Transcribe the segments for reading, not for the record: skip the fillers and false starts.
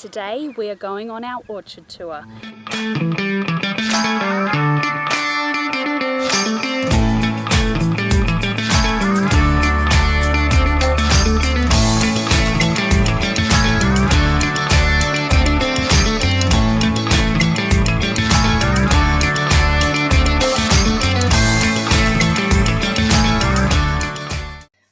Today we are going on our orchard tour.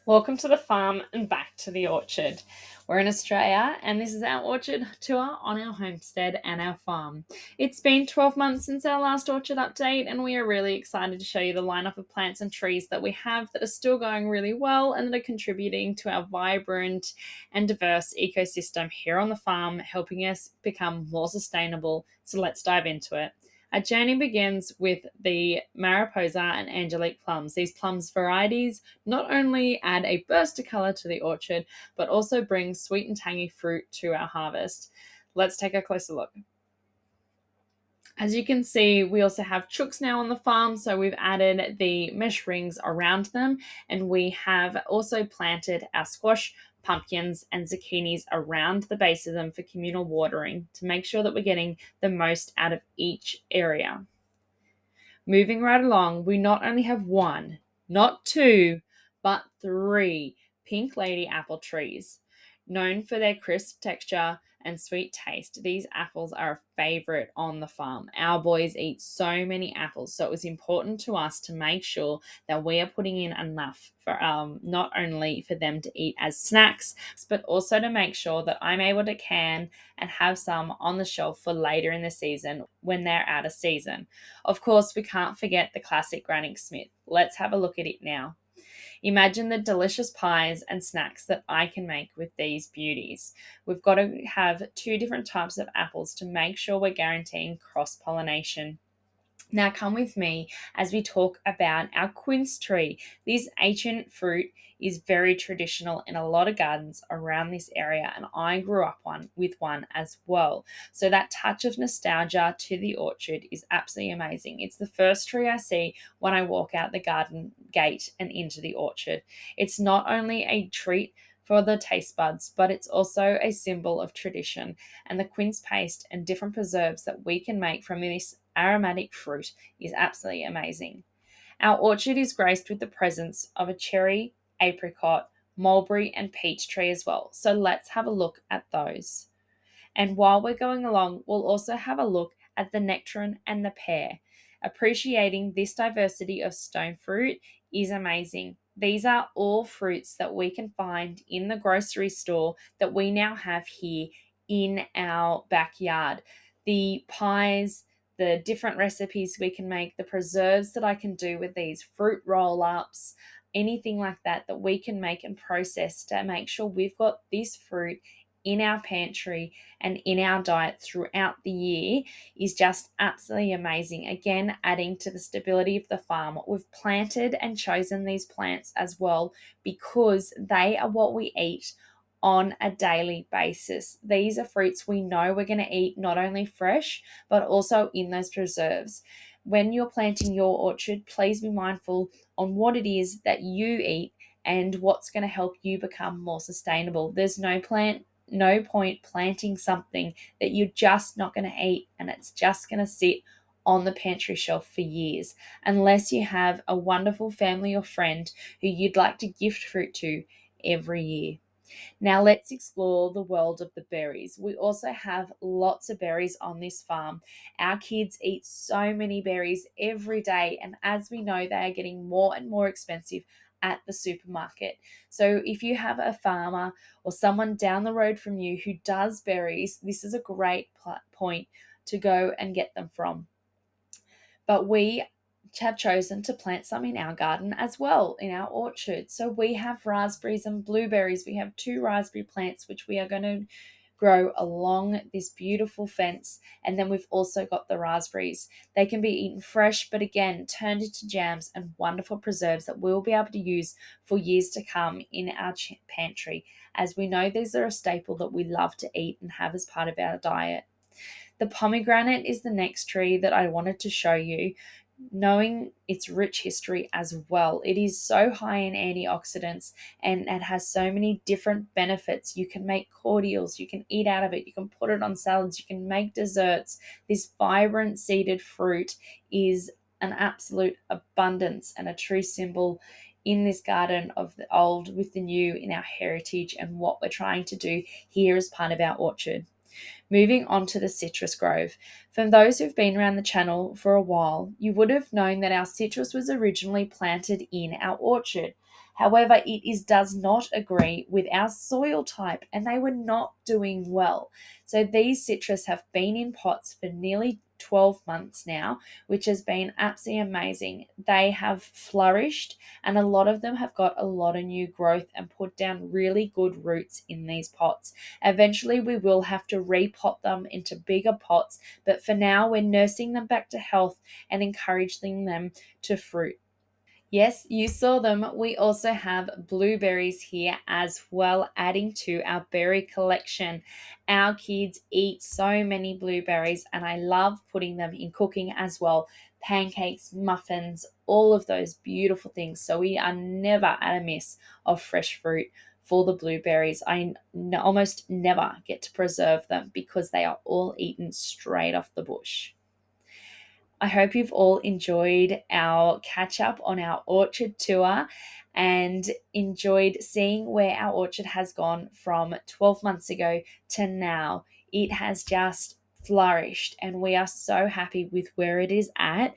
Welcome to the farm and back to the orchard. We're in Australia and this is our orchard tour on our homestead and our farm. It's been 12 months since our last orchard update and we are really excited to show you the lineup of plants and trees that we have that are still going really well and that are contributing to our vibrant and diverse ecosystem here on the farm, helping us become more sustainable. So let's dive into it. Our journey begins with the Mariposa and Angelique plums. These plums varieties not only add a burst of colour to the orchard, but also bring sweet and tangy fruit to our harvest. Let's take a closer look. As you can see, we also have chooks now on the farm, so we've added the mesh rings around them, and we have also planted our squash, pumpkins, and zucchinis around the base of them for communal watering to make sure that we're getting the most out of each area. Moving right along, we not only have one, not two, but three pink lady apple trees. Known for their crisp texture and sweet taste, these apples are a favorite on the farm. Our boys eat so many apples, so it was important to us to make sure that we are putting in enough for not only for them to eat as snacks, but also to make sure that I'm able to can and have some on the shelf for later in the season when they're out of season. Of course, we can't forget the classic Granny Smith. Let's have a look at it now. Imagine the delicious pies and snacks that I can make with these beauties. We've got to have two different types of apples to make sure we're guaranteeing cross-pollination. Now come with me as we talk about our quince tree. This ancient fruit is very traditional in a lot of gardens around this area, and I grew up with one as well. So that touch of nostalgia to the orchard is absolutely amazing. It's the first tree I see when I walk out the garden gate and into the orchard. It's not only a treat for the taste buds, but it's also a symbol of tradition, and the quince paste and different preserves that we can make from this aromatic fruit is absolutely amazing. Our orchard is graced with the presence of a cherry, apricot, mulberry, and peach tree as well. So let's have a look at those. And while we're going along, we'll also have a look at the nectarine and the pear. Appreciating this diversity of stone fruit is amazing. These are all fruits that we can find in the grocery store that we now have here in our backyard. The pies, the different recipes we can make, the preserves that I can do with these fruit roll ups, anything like that that we can make and process to make sure we've got this fruit in our pantry and in our diet throughout the year is just absolutely amazing. Again, adding to the stability of the farm. We've planted and chosen these plants as well because they are what we eat on a daily basis. These are fruits we know we're going to eat not only fresh, but also in those preserves. When you're planting your orchard, please be mindful on what it is that you eat and what's going to help you become more sustainable. There's no point planting something that you're just not going to eat and it's just going to sit on the pantry shelf for years, unless you have a wonderful family or friend who you'd like to gift fruit to every year. Now let's explore the world of the berries. We also have lots of berries on this farm. Our kids eat so many berries every day, and as we know, they are getting more and more expensive at the supermarket. So if you have a farmer or someone down the road from you who does berries, this is a great point to go and get them from. But we have chosen to plant some in our garden as well, in our orchard. So we have raspberries and blueberries. We have two raspberry plants which we are going to grow along this beautiful fence, and then we've also got the raspberries. They can be eaten fresh, but again turned into jams and wonderful preserves that we'll be able to use for years to come in our pantry, as we know these are a staple that we love to eat and have as part of our diet. The pomegranate is the next tree that I wanted to show you. knowing its rich history as well. It is so high in antioxidants and it has so many different benefits. You can make cordials, you can eat out of it, you can put it on salads, you can make desserts. This vibrant seeded fruit is an absolute abundance and a true symbol in this garden of the old with the new in our heritage and what we're trying to do here as part of our orchard. Moving on to the citrus grove. For those who've been around the channel for a while, you would have known that our citrus was originally planted in our orchard. However, does not agree with our soil type and they were not doing well. So these citrus have been in pots for nearly 12 months now, which has been absolutely amazing. They have flourished and a lot of them have got a lot of new growth and put down really good roots in these pots. Eventually, we will have to repot them into bigger pots, but for now, we're nursing them back to health and encouraging them to fruit. Yes, you saw them. We also have blueberries here as well, adding to our berry collection. Our kids eat so many blueberries, and I love putting them in cooking as well. Pancakes, muffins, all of those beautiful things. So we are never at a miss of fresh fruit for the blueberries. Almost never get to preserve them because they are all eaten straight off the bush. I hope you've all enjoyed our catch up on our orchard tour and enjoyed seeing where our orchard has gone from 12 months ago to now. It has just flourished, and we are so happy with where it is at.